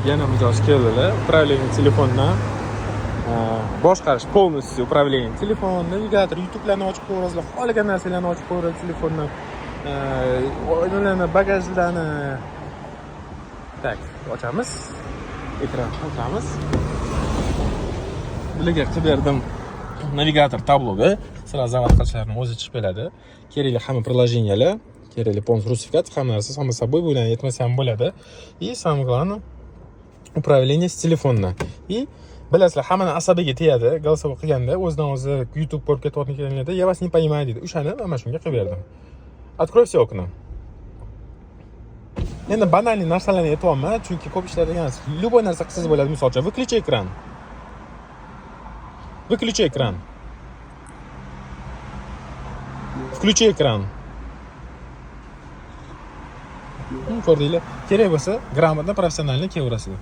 yana mijoz keldilar. Управление telefondan boshqarish полностью управление telefon, navigator, YouTube'larni ochib qo'yasizlar, xohlagan narsalarni ochib qo'yasiz telefondan. Oynalarni, bagajlarni. Tak, ochamiz. Ekran ochamiz. Bularga qilib berdim navigator tabloga. Sразу zavod qilishlarini o'zi chiqib keladi. Kerakli hamma приложениялар, kerakli полностью русификат, hamma narsa само собой bo'ladi, yetmasa ham bo'ladi. И самое главное управление с телефонdan. И bilasizlar, hammani asabiga tegadi. Голосовой qilganda o'zidan o'zi YouTube ko'rib ketayotganlarda "Я вас не понимаю" deydi. O'shani mana shunga qilib berdim. Открой все окна. Endi banalniy narsalarni aytyapman, chunki ko'p ishlarda emas. Любой narsa qilsangiz bo'ladi. Misol uchun, выключи экран. Выключи экран. Включи экран. Ko'rdinglar? Kerak bo'lsa, gрамотно, professionalni kelaverasizlar.